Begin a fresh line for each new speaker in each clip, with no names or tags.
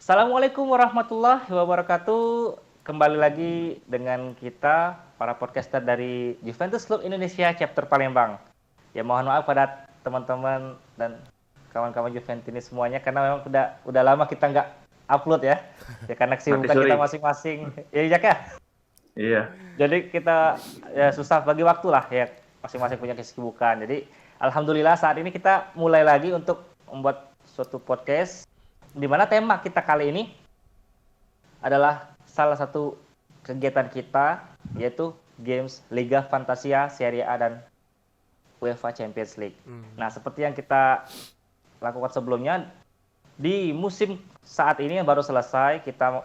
Assalamualaikum warahmatullahi wabarakatuh. Kembali lagi dengan kita, para podcaster dari Juventus Club Indonesia Chapter Palembang. Ya mohon maaf pada teman-teman dan kawan-kawan Juventus ini semuanya karena memang udah lama kita nggak upload ya. Ya karena
Mati
kesibukan kita
suri.
masing-masing. Ya Jack ya.
Iya.
Jadi kita ya susah bagi waktu lah ya, masing-masing punya kesibukan. Jadi alhamdulillah saat ini kita mulai lagi untuk membuat suatu podcast di mana tema kita kali ini adalah salah satu kegiatan kita, yaitu games Liga Fantasia Serie A dan UEFA Champions League. Nah, seperti yang kita lakukan sebelumnya, di musim saat ini yang baru selesai, kita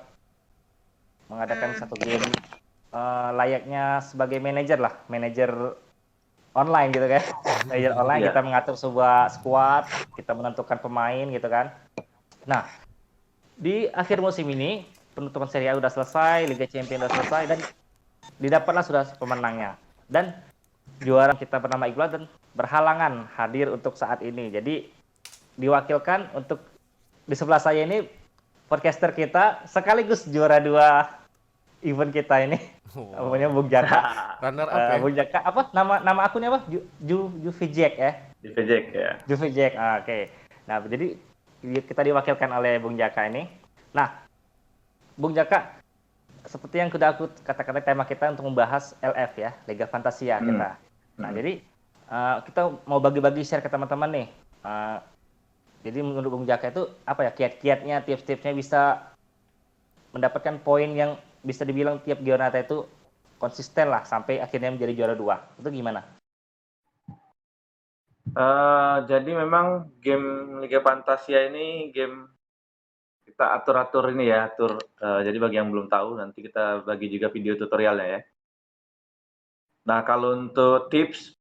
mengadakan satu game layaknya sebagai manajer lah, manajer online gitu kan. Manajer online
Iya.
kita mengatur sebuah squad, kita menentukan pemain gitu kan. Nah, di akhir musim ini penutupan Serie A sudah selesai, Liga Champions sudah selesai dan didapatlah sudah pemenangnya. Dan juara kita bernama Iqbal dan berhalangan hadir untuk saat ini. Jadi diwakilkan untuk di sebelah saya ini podcaster kita sekaligus juara 2 event kita ini.
Wow.
Namanya Bung Jaka.
Runner up ya?
Bung Jaka apa nama akunnya apa? Juvijek ya.
Di Vejek ya.
Juvijek. Oke. Nah, jadi kita diwakilkan oleh Bung Jaka ini. Nah, Bung Jaka, seperti yang sudah aku katakan tema kita untuk membahas LF ya, Liga Fantasia kita. Nah, jadi kita mau bagi-bagi share ke teman-teman nih. Jadi menurut Bung Jaka itu apa ya kiat-kiatnya, tips-tipsnya bisa mendapatkan poin yang bisa dibilang tiap Giornata itu konsisten lah sampai akhirnya menjadi juara 2. Itu gimana?
Jadi memang game Liga Fantasia ini game kita atur-atur ini ya, jadi bagi yang belum tahu nanti kita bagi juga video tutorialnya ya. Nah, kalau untuk tips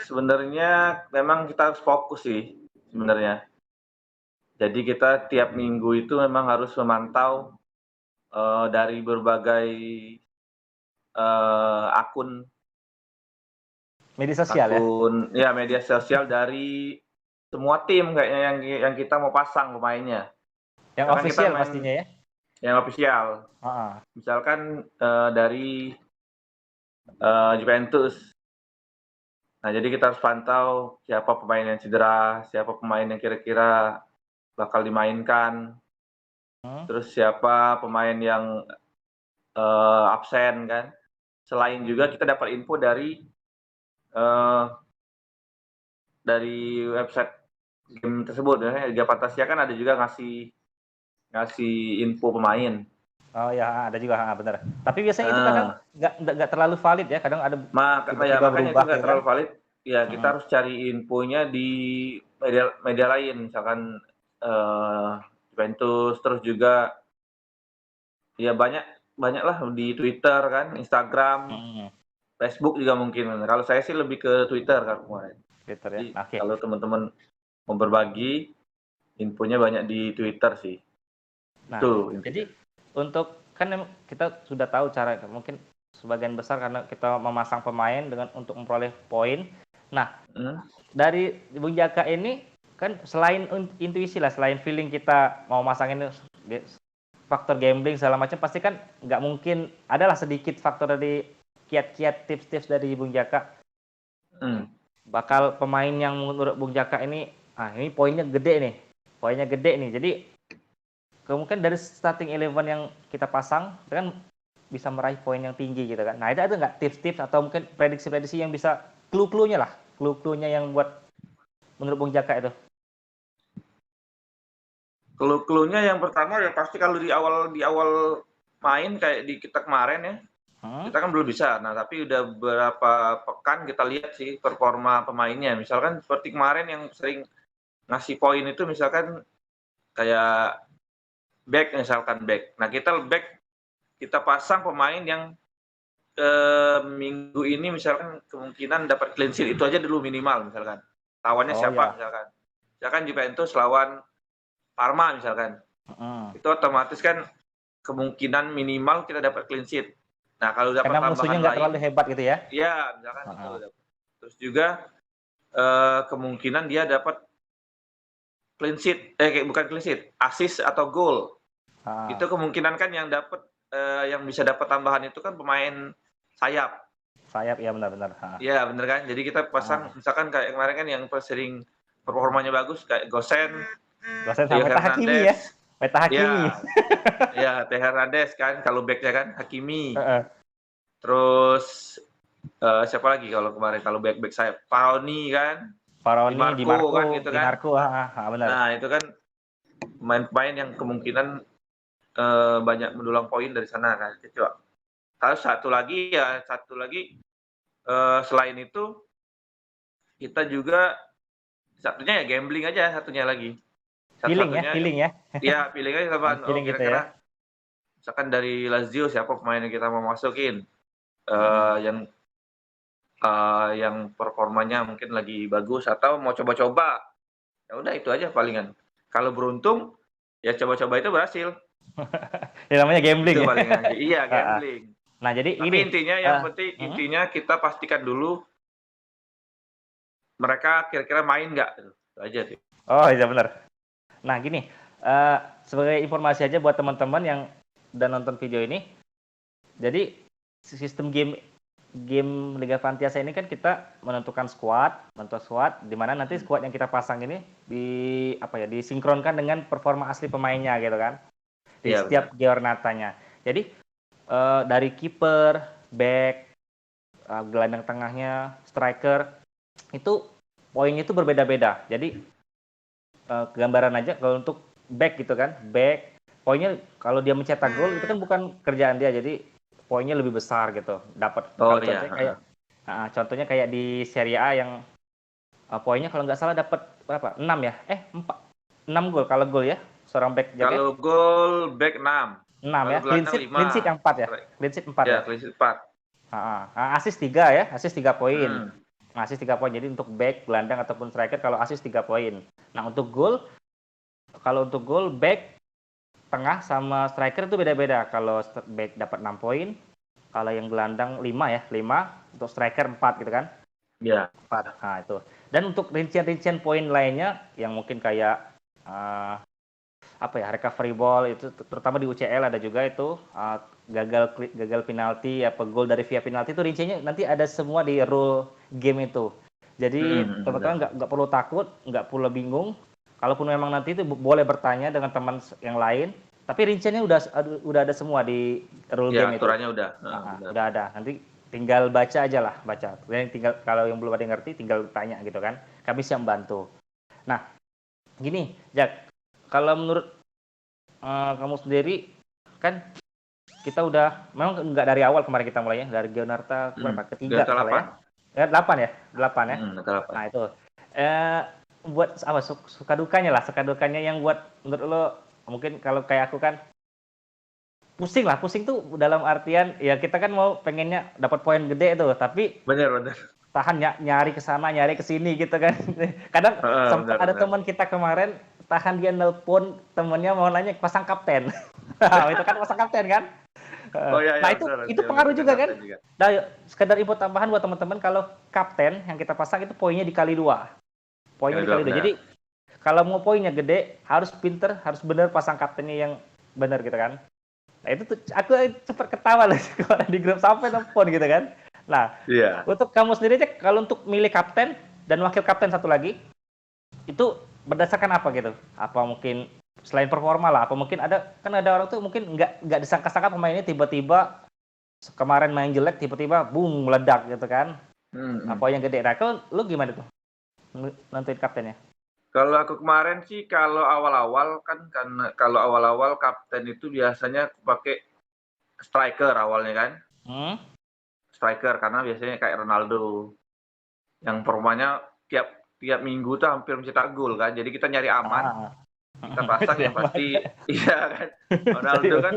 sebenarnya memang kita harus fokus sih sebenarnya. Jadi kita tiap minggu itu memang harus memantau dari berbagai akun
Media sosial ya?
media sosial dari semua tim kayaknya yang kita mau pasang pemainnya.
Yang
Karena kita
official
main
pastinya ya?
yang official. Misalkan dari Juventus. Nah, jadi kita harus pantau siapa pemain yang cedera, siapa pemain yang kira-kira bakal dimainkan, terus siapa pemain yang absen kan. Selain juga kita dapat info dari website game tersebut, Liga Fantasia kan ada juga ngasih info pemain.
Oh ya, ada juga, benar. Tapi biasanya itu kadang nggak terlalu valid ya, kadang ada tiba-tiba
Makanya itu
berubah
nggak
gitu kan.
terlalu valid. Ya, kita harus cari infonya di media lain, misalkan Juventus, terus juga ya banyak lah di Twitter kan, Instagram, Facebook juga mungkin. Kalau saya sih lebih ke Twitter kan kemarin.
Twitter ya.
Jadi
Oke.
kalau teman-teman mau berbagi, infonya banyak di Twitter sih.
Nah,
Tuh,
jadi untuk kan kita sudah tahu cara mungkin sebagian besar karena kita memasang pemain dengan untuk memperoleh poin. Nah, dari Bung Jaka ini kan selain intuisi lah, selain feeling kita mau masang ini faktor gambling segala macam pasti kan nggak mungkin adalah sedikit faktor dari kiat-kiat tips-tips dari Bung Jaka. Bakal pemain yang menurut Bung Jaka ini ini poinnya gede nih. Jadi kemungkinan dari starting 11 yang kita pasang kan bisa meraih poin yang tinggi gitu kan. Nah, ada nggak tips-tips atau mungkin prediksi-prediksi yang bisa clue-cluenya lah, clue-cluenya yang buat menurut Bung Jaka itu?
Clue-nya yang pertama ya pasti kalau di awal main kayak di kita kemarin ya, kita kan belum bisa. Nah, tapi udah beberapa pekan kita lihat sih performa pemainnya. Misalkan seperti kemarin yang sering ngasih poin itu misalkan kayak back. Nah, kita pasang pemain yang minggu ini misalkan kemungkinan dapat clean sheet itu aja dulu minimal misalkan. Lawannya siapa misalkan. Misalkan Juventus lawan Parma misalkan. Itu otomatis kan kemungkinan minimal kita dapat clean sheet. Nah, kalau dapat
Karena
tambahan
musuhnya nggak
lain,
terlalu hebat gitu ya?
Iya, misalkan itu. Terus juga kemungkinan dia dapat clean sheet, bukan clean sheet, assist atau gol. Itu
Ah,
kemungkinan kan yang yang bisa dapat tambahan itu kan pemain sayap.
sayap ya benar-benar.
Iya bener kan, jadi kita pasang misalkan kayak kemarin kan yang sering performanya bagus kayak Gosen,
Gosen
Theo
sama Meta Hakimi ya.
Hernandez,
Meta Hakimi.
ya, ya Theo Hernandez kan kalau backnya kan Hakimi,
Heeh.
terus siapa lagi kalau kemarin kalau back sayap Faraoni kan, Di
Faroni, Di
Marco kan
Marco,
gitu
Di
kan.
Marco, benar.
Nah itu kan pemain-pemain yang kemungkinan banyak mendulang poin dari sana kan. Coba. Kalau satu lagi selain itu kita juga satunya ya gambling aja satunya lagi. Satu-satunya
Feeling ya.
ya pilih aja
Main
kapan. Oh
feeling gitu ya.
kira-kira misalkan dari Lazio siapa pemain yang kita mau masukin
Mm.
yang yang performanya mungkin lagi bagus atau mau coba-coba. Ya udah itu aja palingan. Kalau beruntung ya coba-coba itu berhasil.
Ya namanya
Itu
gambling ya.
palingan. Iya
Heeh.
gambling.
Nah, jadi
Tapi
ini
intinya yang penting intinya kita pastikan dulu mereka kira-kira main nggak. Itu aja sih.
oh iya benar. Nah, gini, eh, sebagai informasi aja buat teman-teman yang udah nonton video ini, jadi sistem game game Liga Fantiasa ini kan kita menentukan squad, di mana nanti squad yang kita pasang ini disinkronkan dengan performa asli pemainnya gitu kan di
Iya benar.
setiap giornatanya. Jadi dari kiper, back, gelandang tengahnya, striker itu poinnya itu berbeda-beda. Jadi gambaran aja kalau untuk back gitu kan, back poinnya kalau dia mencetak gol itu kan bukan kerjaan dia, jadi poinnya lebih besar gitu. Dapat
Oh
kalau
iya.
contohnya kayak di Serie A yang poinnya kalau nggak salah dapat berapa? 6 ya? 6 gol kalau gol ya. Seorang back jaga
Kalau gol back 6.
6
Kalau
ya.
gelandang
Clean sheet
5.
yang 4 ya. Clean sheet 4
Ya,
ya.
clean sheet 4.
Assist 3 ya. Assist 3 poin.
Hmm.
Assist 3 poin. Jadi untuk back, gelandang ataupun striker kalau assist 3 poin. Nah, kalau untuk gol back, tengah sama striker itu beda-beda. Kalau back dapat 6 poin, kalau yang gelandang 5 ya, 5, untuk striker 4 gitu kan.
Ya.
4. Nah, itu. Dan untuk rincian-rincian poin lainnya yang mungkin kayak recovery ball itu terutama di UCL ada juga itu gagal penalti gol dari via penalti itu rinciannya nanti ada semua di rule game itu. Jadi teman-teman nggak perlu takut, nggak perlu bingung. Kalaupun memang nanti itu boleh bertanya dengan teman yang lain, tapi rinciannya udah ada semua di rule game itu.
Aturannya udah.
Udah ada. Nanti tinggal baca aja lah, baca. Tinggal kalau yang belum ada yang ngerti tinggal tanya gitu kan. Kami siap bantu. Nah, gini, Jack, kalau menurut kamu sendiri kan kita udah memang nggak dari awal kemarin kita mulainya dari Giornata berapa ketiga ya 8 ya 8 ya. Nah itu buat apa suka dukanya yang buat menurut lo mungkin kalau kayak aku kan pusing tuh dalam artian ya kita kan mau pengennya dapat poin gede tuh tapi
bener
tahan nyari ke sana nyari ke sini gitu kan. Kadang sempat ada teman kita kemarin tahan dia nelpon temennya mau nanya pasang kapten. Itu kan pasang kapten kan.
Oh, iya,
nah
bener,
itu pengaruh juga kan. Nah, sekedar info tambahan buat teman-teman kalau kapten yang kita pasang itu poinnya dikali 2. Poinnya dikali 2. Jadi kalau mau poinnya gede harus pinter, harus bener pasang kaptennya yang bener gitu kan. Nah itu tuh aku cepet ketawa loh kalau di grup sampai nelpon gitu kan. Nah, untuk kamu sendiri aja kalau untuk milih kapten dan wakil kapten satu lagi itu berdasarkan apa gitu? Apa mungkin selain performa lah, apa mungkin ada orang tuh mungkin nggak disangka-sangka pemainnya tiba-tiba kemarin main jelek tiba-tiba boom meledak gitu kan? Apa yang gede? Nah, kalau lu gimana tuh nentuin kaptennya?
Kalau aku kemarin sih kalau awal-awal kan karena kalau awal-awal kapten itu biasanya aku pakai striker awalnya kan. Striker karena biasanya kayak Ronaldo yang performanya tiap minggu tuh hampir mencetak gol kan. Jadi kita nyari aman. Kita pasang yang pasti iya kan. Ronaldo kan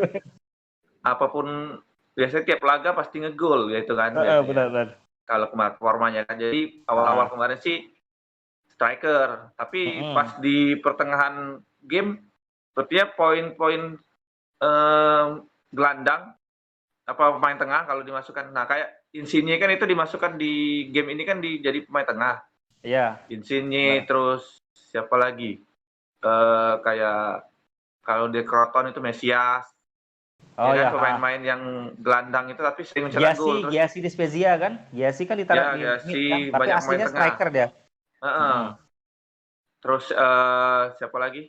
apapun biasanya tiap laga pasti ngegol gitu kan
Benar.
Kalau kemarin performanya kan. Jadi awal-awal kemarin sih striker, tapi pas di pertengahan game sepertinya poin-poin gelandang apa pemain tengah kalau dimasukkan. Nah, kayak Insigne kan itu dimasukkan di game ini kan jadi pemain tengah.
Iya.
Insigne terus siapa lagi? kayak kalau di Croton itu Mesias,
Oh
ya
ya,
kan pemain-pemain yang gelandang itu tapi sering mencetak gol. Terus
Giasi di Spezia kan? Giasi kan ditaruh
ya
di mid kan,
Giasi,
tapi
banyak pemain
aslinya
tengah.
striker dia.
Heeh.
Mm-mm.
Terus siapa lagi?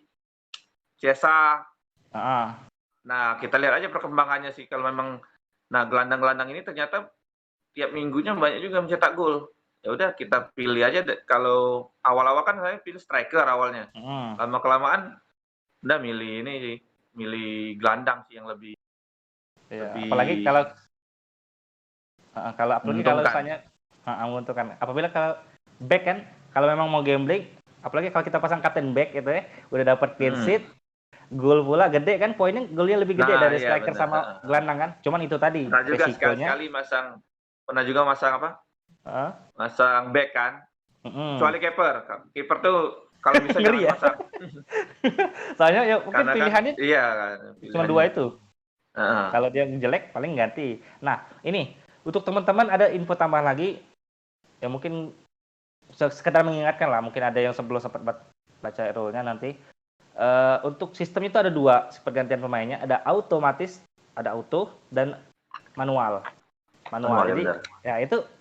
Ciesa.
Ah,
Nah, kita lihat aja perkembangannya sih kalau memang gelandang-gelandang ini ternyata tiap minggunya banyak juga mencetak gol. Ya udah kita pilih aja kalau awal-awal kan saya pilih striker awalnya.
mm.
Lama-kelamaan udah milih ini sih, milih gelandang sih yang lebih
Ya, apalagi
lebih
kalau
menguntungkan.
misalnya menguntungkan. Apabila kalau back kan, kalau memang mau gambling, apalagi kalau kita pasang kapten back gitu ya, udah dapat clean
Hmm.
sheet, gol pula gede kan, poinnya golnya lebih gede
Nah,
dari
iya
striker
benar.
sama gelandang kan. Cuman itu tadi
Pernah juga
resikonya.
sekali-sekali pernah juga masang apa?
Uh,
Masang back kan. Kecuali kiper. Kiper tuh kalau bisa jangan
Ngeri ya.
pasang.
Soalnya ya mungkin
Karena kan
pilihannya
iya kan
cuma dua
pilihannya.
itu.
Heeh.
Kalau dia jelek paling ganti. Nah, ini untuk teman-teman ada info tambahan lagi yang mungkin sekedar mengingatkan lah, mungkin ada yang sebelum sempat baca rule-nya nanti. Untuk sistem itu ada dua pergantian pemainnya, ada otomatis, ada auto dan manual.
Manual ya
Jadi
benar.
ya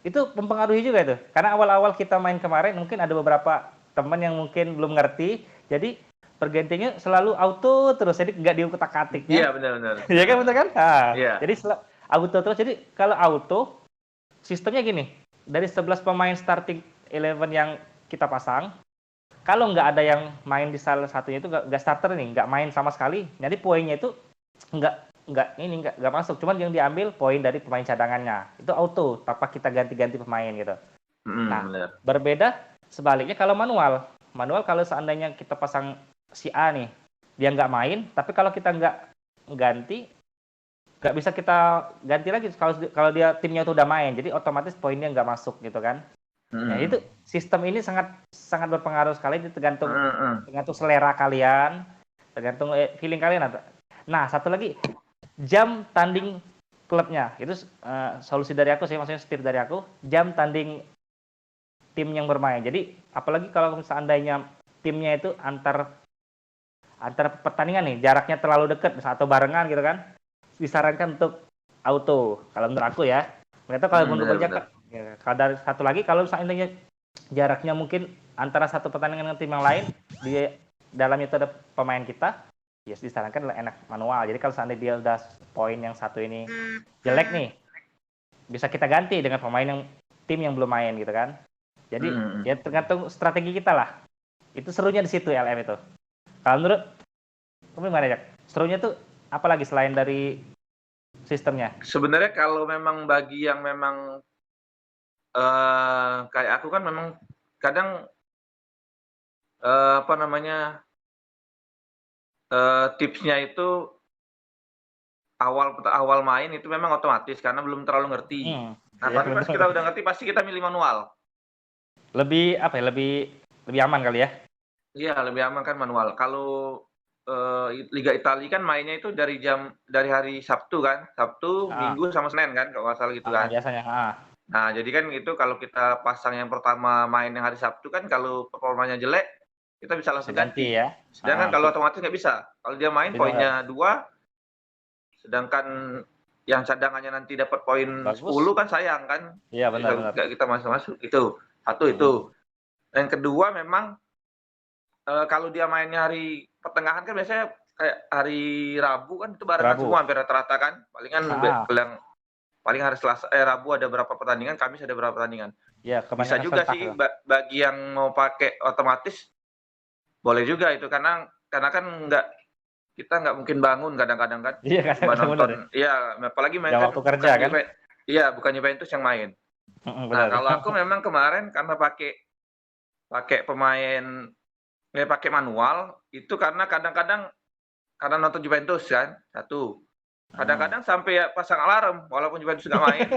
itu mempengaruhi juga itu. Karena awal-awal kita main kemarin mungkin ada beberapa teman yang mungkin belum ngerti. Jadi pergantiannya selalu auto terus, jadi nggak diutak-atiknya.
Iya benar-benar.
Iya kan, bener kan? Nah,
Iya.
jadi auto terus. Jadi kalau auto sistemnya gini, dari 11 pemain starting 11 yang kita pasang, kalau nggak ada yang main di salah satunya itu nggak starter nih, nggak main sama sekali, jadi poinnya itu nggak masuk. Cuman yang diambil poin dari pemain cadangannya itu auto tanpa kita ganti-ganti pemain gitu. Nah,
Benar.
berbeda sebaliknya kalau manual kalau seandainya kita pasang si A nih, dia nggak main, tapi kalau kita nggak ganti, nggak bisa kita ganti lagi kalau dia timnya itu udah main, jadi otomatis poinnya nggak masuk gitu kan. Nah, itu sistem ini sangat sangat berpengaruh sekali, tergantung selera kalian, tergantung feeling kalian. Nah, satu lagi, jam tanding klubnya itu solusi dari aku sih, maksudnya spirit dari aku, jam tanding tim yang bermain. Jadi apalagi kalau seandainya timnya itu antar pertandingan nih jaraknya terlalu dekat atau barengan gitu kan, disarankan untuk auto kalau menurut aku ya. Ternyata kalau menurut banyak ya, kalau dari satu lagi, kalau seandainya jaraknya mungkin antara satu pertandingan dengan tim yang lain, di dalamnya itu ada pemain kita, ya disarankan enak manual. Jadi kalau seandainya dia udah poin yang satu ini jelek nih, bisa kita ganti dengan pemain yang tim yang belum main gitu kan. Jadi ya tergantung strategi kita lah. Itu serunya di situ LM itu. Kalau menurut kamu gimana, Jack? Serunya tuh apalagi selain dari sistemnya?
Sebenarnya kalau memang bagi yang memang kayak aku kan memang kadang apa namanya tipsnya itu awal main itu memang otomatis karena belum terlalu ngerti. Nah,
Ya,
tapi pas kita udah ngerti pasti kita milih manual.
Lebih apa ya? Lebih aman kali ya?
Iya, lebih aman kan manual. Kalau Liga Italia kan mainnya itu dari hari Sabtu kan, Sabtu, Minggu sama Senin kan kalau nggak salah gitu kan.
Biasanya.
Nah, jadi kan itu kalau kita pasang yang pertama main yang hari Sabtu kan kalau performanya jelek, kita bisa langsung ganti.
Ya.
Sedangkan kalau otomatis nggak bisa. Kalau dia main poinnya 2, sedangkan yang cadangannya nanti dapat poin 10 kan sayang kan.
Iya, benar.
Kita masuk itu. Satu itu. Yang kedua memang kalau dia mainnya hari pertengahan kan biasanya kayak hari Rabu kan itu barengan semua hampir rata-rata kan. Paling hari Selasa Rabu ada berapa pertandingan, Kamis ada berapa pertandingan.
Ya,
Bisa juga sih bagi yang mau pakai otomatis boleh juga itu karena kan kita nggak mungkin bangun kadang-kadang kan.
Iya,
cuma nonton. Iya, apalagi main kan
waktu kerja kan.
Iya, bukan Juventus yang main. Nah, kalau aku memang kemarin karena pakai pemain pakai manual itu karena kadang-kadang karena nonton Juventus kan, satu. Kadang-kadang sampai pasang alarm walaupun Juventus nggak main.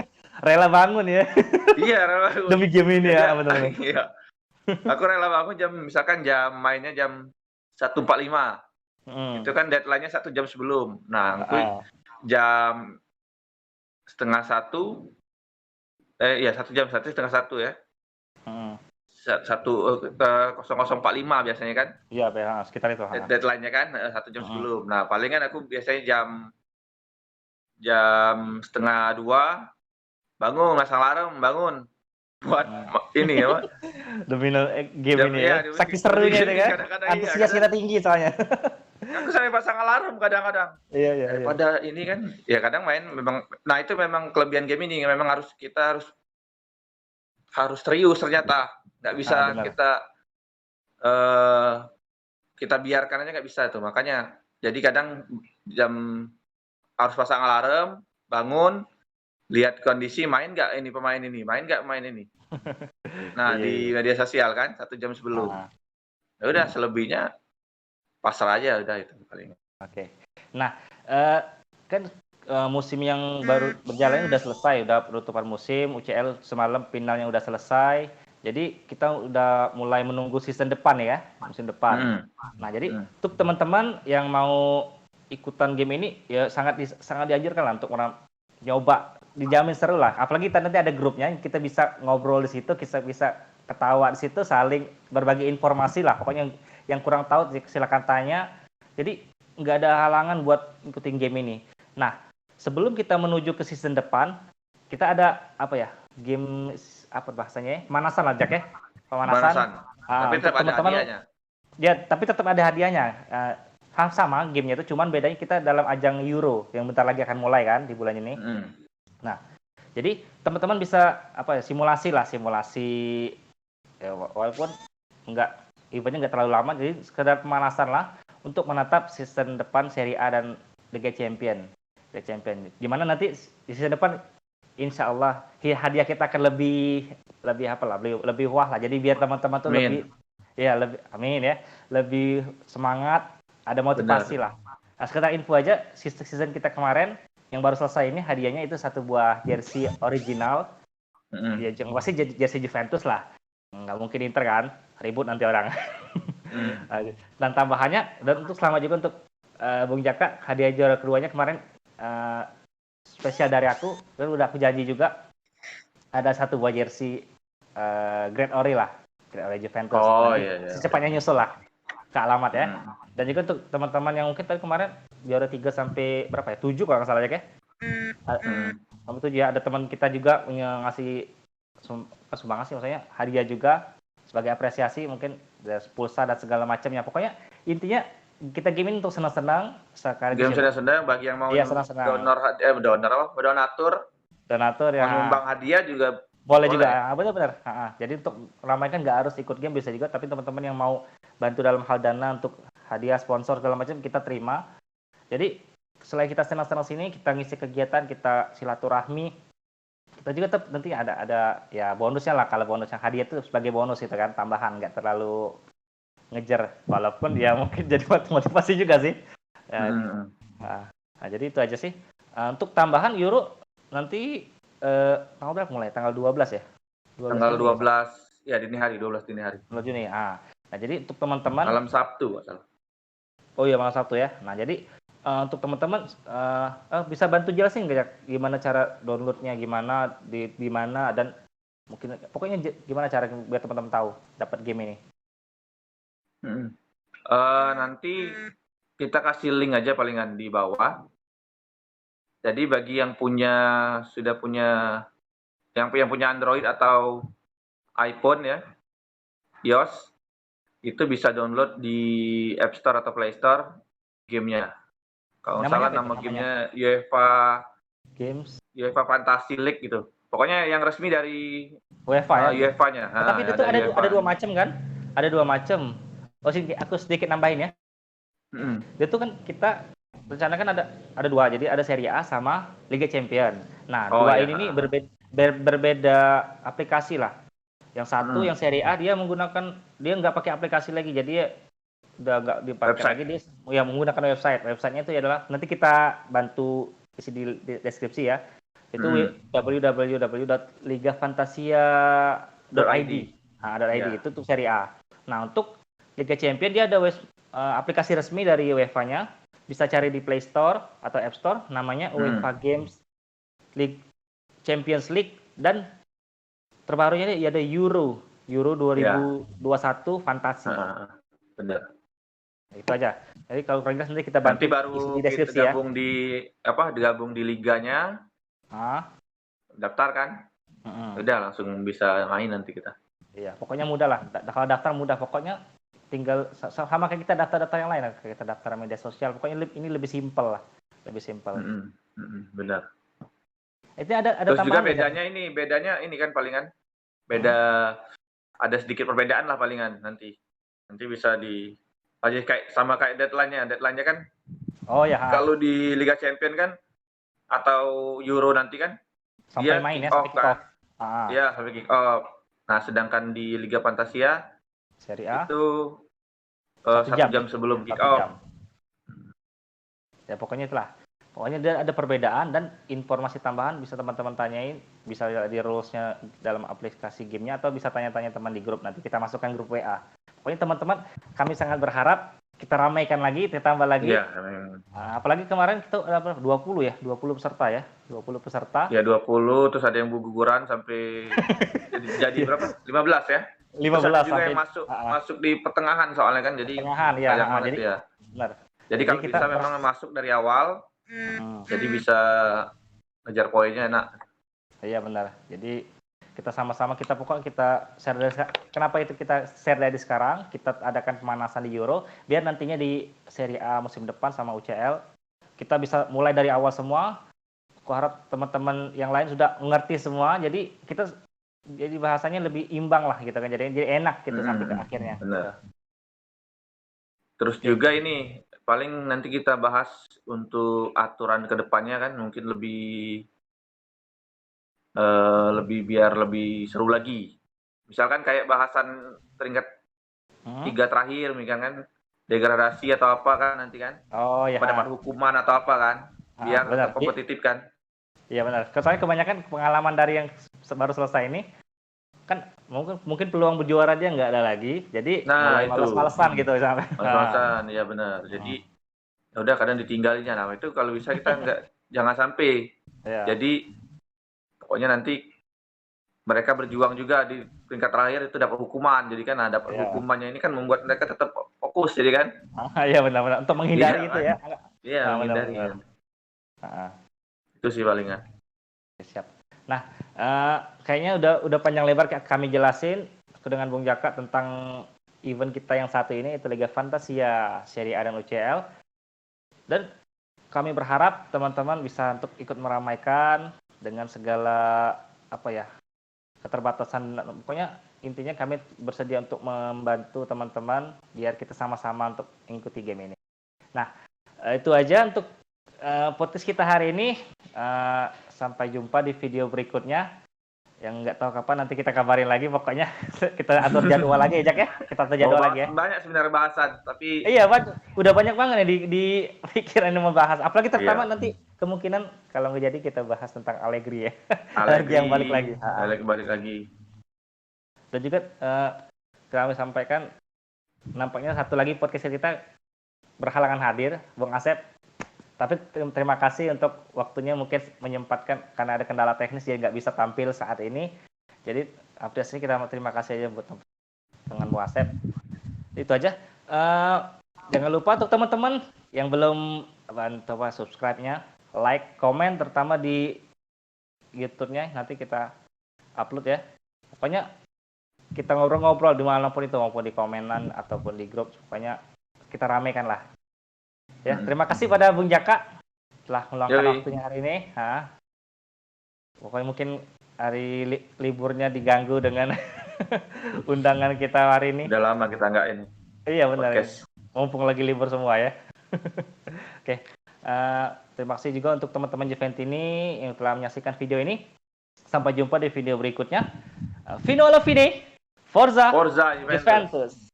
Rela bangun ya.
Iya, rela bangun.
Demi game ini ya, benar.
Iya. Aku rela bangun misalkan mainnya jam 1.45. Itu kan deadline-nya 1 jam sebelum. Nah, itu jam setengah 1. 1 jam 1 setengah 1 ya. ke 00.45 biasanya kan.
Iya, sekitar itu.
Deadline-nya kan 1 jam
Mm-mm.
sebelum. Nah, palingan aku biasanya jam setengah 2 bangun, masang alarm, bangun buat
Mm.
ini apa?
Demi game
Jam
ini ya.
iya,
Saking
demi
serunya itu
ini
kan.
kadang-kadang iya,
Antusias
kadang
kita tinggi soalnya.
aku sampai pasang alarm kadang-kadang.
Iya, iya, iya.
Daripada ini kan, ya kadang main memang nah itu memang kelebihan game ini, memang kita harus serius ternyata. Nggak bisa
Benar.
eee, kita biarkan aja nggak bisa tuh. Makanya jadi kadang jam harus pasang alarm, bangun, lihat kondisi main nggak pemain ini. Nah,
Iya, iya.
di media sosial kan 1 jam sebelum.
Ah,
Ya udah selebihnya pasrah aja udah itu paling.
oke. Nah, eh, kan musim yang baru berjalan ini udah selesai, udah penutupan musim, UCL semalam finalnya udah selesai. Jadi kita udah mulai menunggu season depan ya, musim depan.
Mhm,
Nah, jadi
mhm.
untuk teman-teman yang mau ikutan game ini ya sangat dianjurkan lah untuk orang nyoba, dijamin seru lah. Apalagi nanti ada grupnya, kita bisa ngobrol di situ, kita bisa ketawa di situ, saling berbagi informasi lah. Pokoknya yang kurang tahu silakan tanya. Jadi nggak ada halangan buat ikutin game ini. Nah, sebelum kita menuju ke season depan, kita ada apa ya? Game apa bahasanya ya? Pemanasan lah, Jack ya. Pemanasan.
Pemanasan. Tapi
Untuk
tetap ada
teman-teman
hadiahnya.
ya, tapi tetap ada hadiahnya. Sama gamenya itu, cuman bedanya kita dalam ajang Euro yang bentar lagi akan mulai kan di bulan ini.
Mhm.
Nah, jadi teman-teman bisa apa ya, simulasi ya, walaupun nggak eventnya nggak terlalu lama, jadi sekedar pemanasan lah untuk menatap season depan Serie A dan Liga Champion. Dimana nanti di season depan insya Allah hadiah kita akan lebih wah lah. Jadi biar teman-teman tuh
Amin.
lebih amin ya, lebih semangat, ada motivasi
Benar.
lah. Nah, sekedar info aja, season kita kemarin yang baru selesai ini hadiahnya itu satu buah jersey original. Ya,
Mhm.
yang pasti jersey Juventus lah. Nggak mungkin Inter kan, ribut nanti orang.
Mhm.
Dan tambahannya, dan untuk selamat juga untuk Bung Jaka, hadiah juara keduanya kemarin spesial dari aku, dan udah aku janji juga ada satu buah jersey Great Ori lah, Great Ori Juventus.
Oh,
Nanti
iya iya.
secepatnya nyusul lah ke alamat ya.
Mhm.
Dan juga untuk teman-teman yang mungkin tadi kemarin juara 3 sampai berapa ya? 7 kalau nggak salah ya,
Mhm.
Sampai 7 ya, ada teman kita juga punya ngasih sumbangan sih, maksudnya hadiah juga sebagai apresiasi, mungkin pulsa dan segala macamnya. Pokoknya intinya kita gaming untuk senang-senang sekaligus
Game
ya.
senang-senang bagi yang mau
Iya, senang-senang. Donatur ya,
menyumbang hadiah juga
boleh juga.
boleh.
Benar-benar. Jadi untuk ramaikan nggak harus ikut game bisa juga, tapi teman-teman yang mau bantu dalam hal dana untuk hadiah, sponsor segala macam kita terima. Jadi selain kita senang-senang sini, kita ngisi kegiatan, kita silaturahmi, kita juga tetap nanti ada ya bonusnya lah. Kalau bonus yang hadiah itu sebagai bonus itu kan, tambahan, nggak terlalu ngejar, walaupun ya mungkin jadi motivasi juga sih ya.
Mhm.
Nah, jadi itu aja sih. Untuk tambahan Euro nanti tanggal berapa mulai? Tanggal 12 ya? 12
Tanggal
Juni ya?
12 ya dini hari, 12 dini hari.
12 Juni. Nah, jadi untuk teman-teman,
Malam Sabtu nggak salah.
oh iya malam Sabtu ya. Nah, jadi untuk teman-teman bisa bantu jelasin nggak ya gimana cara downloadnya, gimana di mana, dan mungkin pokoknya gimana cara biar teman-teman tahu dapat game ini.
Mhm. Nanti kita kasih link aja palingan di bawah. Jadi bagi yang sudah punya yang punya Android atau iPhone ya, iOS, itu bisa download di App Store atau Play Store gamenya. Kalau nggak
Namanya
salah
apa itu
nama
namanya?
gamenya
Games
UEFA Fantasy League gitu. Pokoknya yang resmi dari
UEFA ya.
UEFA-nya.
Tapi itu tuh
Dari
ada
UEFA.
dua macam kan? Ada dua macam. Oh sih, aku sedikit nambahin ya.
Mhm.
Dia tuh kan kita rencana kan ada dua, jadi ada Serie A sama Liga Champion. Nah,
Oh
dua
ya.
ini nih berbeda aplikasi lah. Yang satu yang Serie A dia nggak pakai aplikasi lagi, jadi dia udah nggak dipakai
Website.
lagi, dia ya menggunakan website. Websitenya itu adalah nanti kita bantu isi di deskripsi ya. Itu www.ligafantasia.id. Nah, .id itu untuk Serie A. Nah, untuk Liga Champion dia ada aplikasi resmi dari UEFA-nya, bisa cari di Play Store atau App Store, namanya UEFA Games League Champions League, dan terbarunya ini ada Euro Euro 2021 Fantasi.
Benar.
Itu aja. Jadi kalau kurang jelas nanti kita bantu
Nanti baru
isi di
kita
deskripsi ya.
digabung di liganya, daftar kan? Udah langsung bisa main nanti kita.
Iya, pokoknya mudah lah. Kalau daftar mudah, pokoknya tinggal sama kayak kita daftar-daftar yang lain, kayak kita daftar media sosial. Pokoknya ini lebih simpel lah, lebih simpel.
Benar.
Itu ada
Terus juga bedanya ini kan palingan ada sedikit perbedaan lah palingan nanti bisa aja kayak deadline-nya kan.
Oh ya.
Kalau di Liga Champion kan atau Euro nanti kan
sampai main ya, sampai kick off.
Iya, sampai kick off. Nah, sedangkan di Liga Fantasia
Serie A
itu 1 jam sebelum kick off.
Ya pokoknya itulah. Pokoknya dia ada perbedaan dan informasi tambahan bisa teman-teman tanyain, bisa di rules-nya dalam aplikasi gamenya atau bisa tanya-tanya teman di grup, nanti kita masukkan grup WA. Pokoknya teman-teman, kami sangat berharap kita ramaikan lagi, ditambah lagi.
Iya.
Apalagi kemarin kita ada 20 ya, 20 peserta ya, 20 peserta.
Ya 20, terus ada yang guguran sampai jadi berapa? 15 ya?
15
juga yang masuk di pertengahan soalnya kan, jadi
jadi
ya.
Benar.
Jadi kalau kita bisa memang masuk dari awal, jadi bisa ngejar poinnya enak.
Iya benar. Jadi kita sama-sama kita share dari, kenapa itu kita share dari sekarang, kita adakan pemanasan di Euro, biar nantinya di Serie A musim depan sama UCL kita bisa mulai dari awal semua. Aku harap teman-teman yang lain sudah mengerti semua, jadi bahasanya lebih imbang lah gitu kan, jadi enak gitu sampai ke akhirnya.
Benar. Terus juga ini paling nanti kita bahas untuk aturan kedepannya kan, mungkin biar lebih seru lagi. Misalkan kayak bahasan peringkat 3 terakhir, misalkan kan degradasi atau apa kan nanti kan.
Oh ya.
Dapat hukuman atau apa kan, biar
benar.
kompetitif kan.
Iya benar. Soalnya kebanyakan pengalaman dari yang baru selesai ini kan mungkin peluang berjuara dia nggak ada lagi, jadi mulai malas-malasan gitu misalnya.
Malas-malasan, ya benar. Jadi ya udah kadang ditinggalinnya. Nah itu kalau bisa kita jangan sampai. Jadi pokoknya nanti mereka berjuang juga di peringkat terakhir itu dapat hukuman. Jadi kan dapat hukumannya ini kan membuat mereka tetap fokus, jadi kan.
Iya benar-benar untuk menghindari itu ya.
Iya, menghindari. Itu sih palingan.
Siap. Nah, kayaknya udah panjang lebar kami jelasin dengan Bung Jaka tentang event kita yang satu ini, itu Liga Fantasia Serie A dan UCL. Dan kami berharap teman-teman bisa untuk ikut meramaikan dengan segala keterbatasan. Pokoknya intinya kami bersedia untuk membantu teman-teman biar kita sama-sama untuk mengikuti game ini. Nah, itu aja untuk podcast kita hari ini. Sampai jumpa di video berikutnya. Yang nggak tahu kapan nanti kita kabarin lagi. Pokoknya kita atur jadwal lagi ya, Jack ya. Kita atur jadwal lagi ya.
Banyak sebenarnya bahasan, tapi
iya, udah banyak banget ya di pikiran membahas. Apalagi terutama nanti kemungkinan kalau nggak jadi kita bahas tentang Allegri ya. Allegri yang balik lagi.
Balik lagi.
Dan juga kami sampaikan, nampaknya satu lagi podcast kita berhalangan hadir, Bung Asep. Tapi terima kasih untuk waktunya, mungkin menyempatkan karena ada kendala teknis jadi nggak bisa tampil saat ini. Jadi update ini kita terima kasih aja buat dengan Bung Asep. Itu aja. Jangan lupa untuk teman-teman yang belum subscribe-nya, like, komen, terutama di YouTube-nya nanti kita upload ya. Pokoknya kita ngobrol-ngobrol dimanapun itu, maupun di komenan ataupun di grup, pokoknya kita ramaikan lah. Ya, terima kasih pada Bung Jaka telah meluangkan waktunya hari ini. Pokoknya mungkin hari liburnya diganggu dengan undangan kita hari ini.
Udah lama kita nggak ini.
Iya benar. Mumpung lagi libur semua ya. Oke. Terima kasih juga untuk teman-teman Juventini yang telah menyaksikan video ini. Sampai jumpa di video berikutnya. Fino alla fine. Forza Juventus.